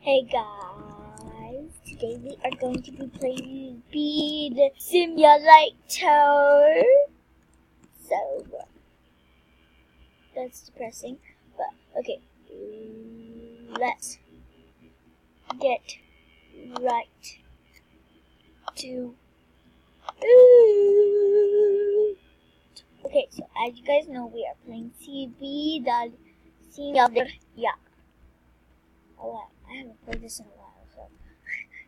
Hey guys, today we are going to be playing Speed Simulator. So, that's depressing, but okay, let's get right to Okay, so as you guys know, we are playing Speed Simulator. Yeah. Oh, I haven't played this in a while,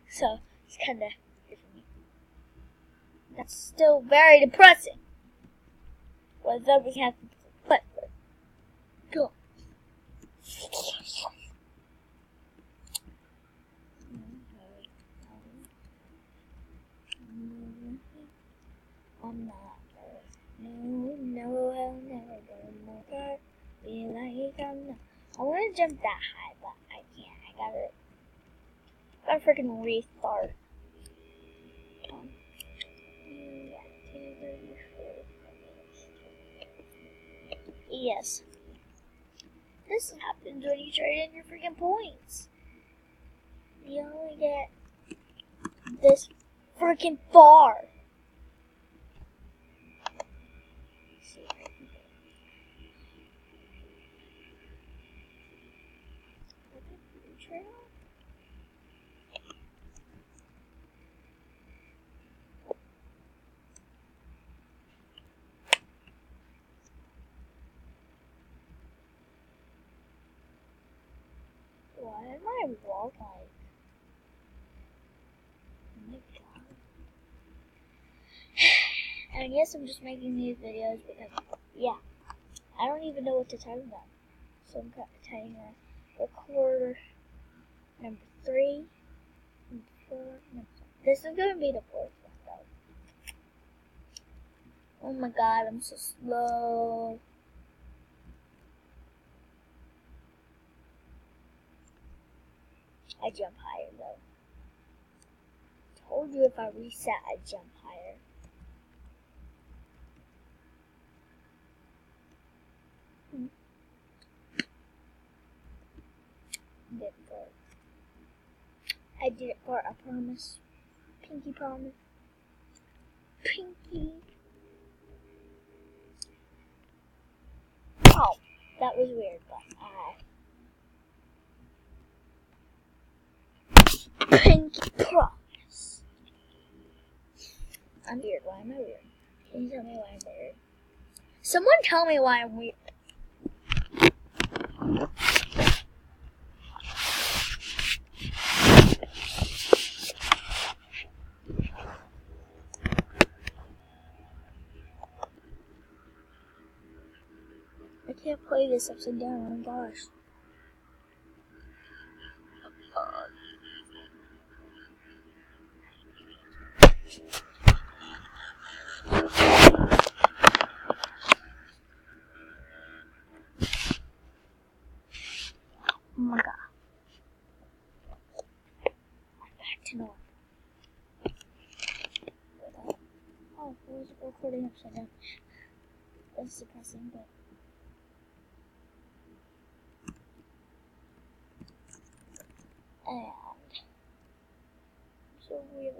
so it's kind of different. That's still very depressing. Well, then we have to but go. I'm not. No, I'll never go more. Be like I'm not. I want to jump that high, but I can't. I gotta freaking restart. Yes. This happens when you trade in your freaking points. You only get this freaking far. Why am I wall like? Oh my god. And I guess I'm just making these videos because, yeah, I don't even know what to tell them. So I'm typing record number 3, number 4, number 5. This is going to be the 4th one, though. Oh my god, I'm so slow. I jump higher, though. Told you if I reset, I'd jump higher. Didn't go. I did it for a promise. Pinky promise. Pinky. Oh, that was weird, but Pinky promise. I'm weird. Why am I weird? Can you tell me why I'm weird? Someone tell me why I'm weird. I can't play this upside down. Oh my gosh. Oh my god. I'm back to normal. Oh, it was recording upside down. That's depressing, but. And. So weird.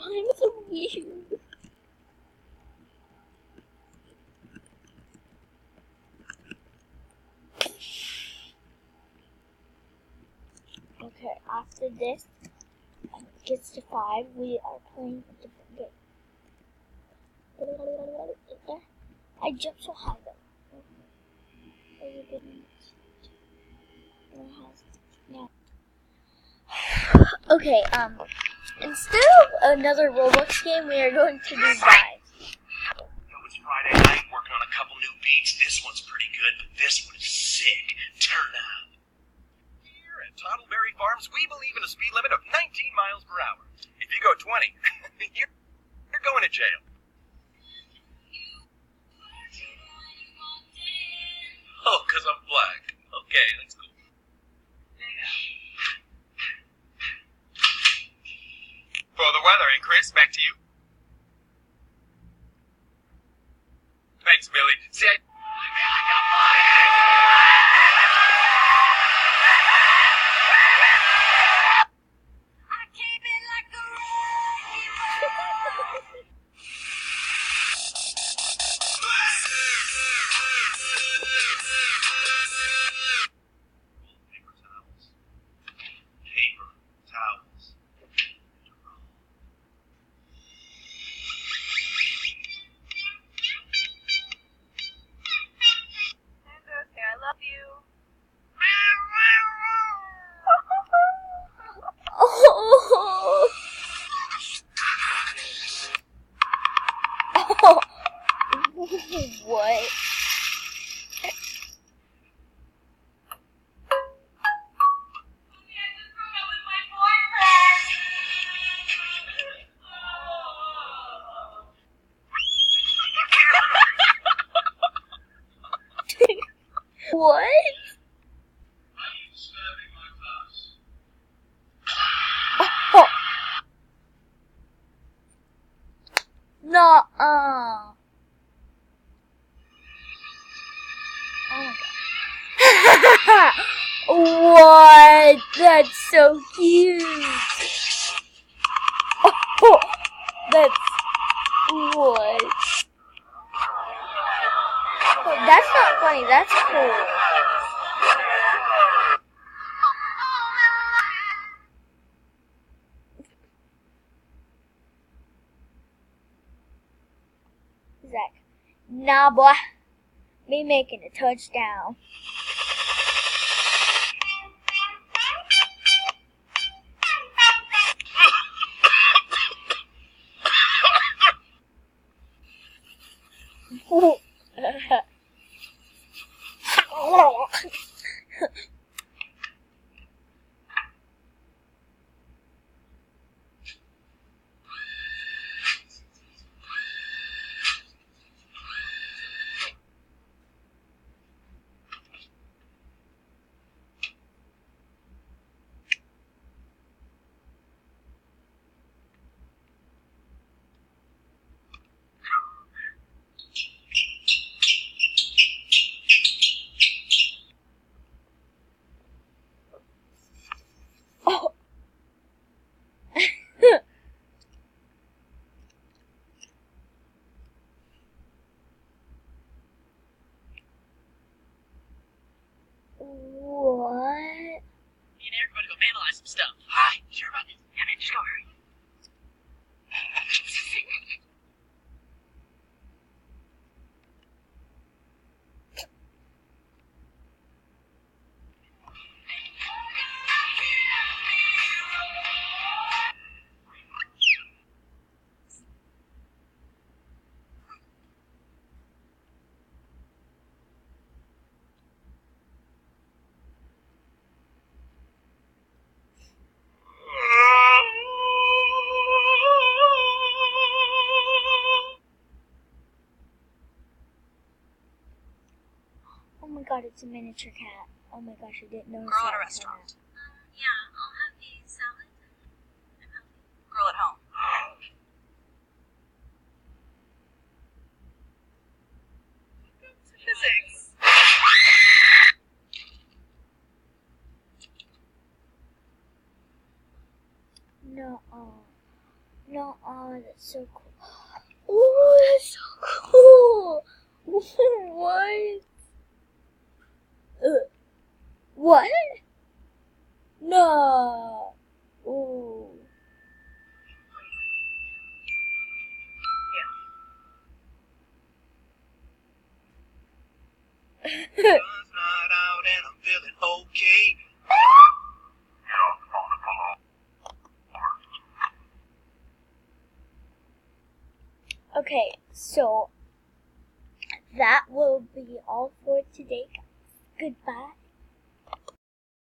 I'm so weird. Okay, after this gets to 5, we are playing a different game. I jumped so high though. Yeah. Okay, instead of another Roblox game, we are going to do Dive. It's Friday night, working on a couple new beats. This one's pretty good, but this one is sick. Turn up. Here at Toddleberry Farms, we believe in a speed limit of 19 miles per hour. If you go 20, you're going to jail. Oh, 'cause I'm black. Okay, that's cool. For the weather, and Chris, back to you. Thanks, Billy. See, paper towels. Paper towels. I love you. Oh. Oh. What? What? Oh. No. Oh my god. What? That's so cute. Oh, that's what? Oh, that's not funny. That's cool. Zach, nah, boy. Me making a touchdown. Oh. What? Me and Eric are going to go vandalize some stuff. Hi, you sure about this? Yeah, man, just go, hurry. Oh my god, it's a miniature cat. Oh my gosh, I didn't notice Girl at that a until now. restaurant. Yeah, I'll have a salad. Girl at home. Physics. No, no, that's so cool. Oh, that's so cool. What? What? No. Ooh. Sun's not out and I'm feeling okay. Okay, so that will be all for today. Goodbye.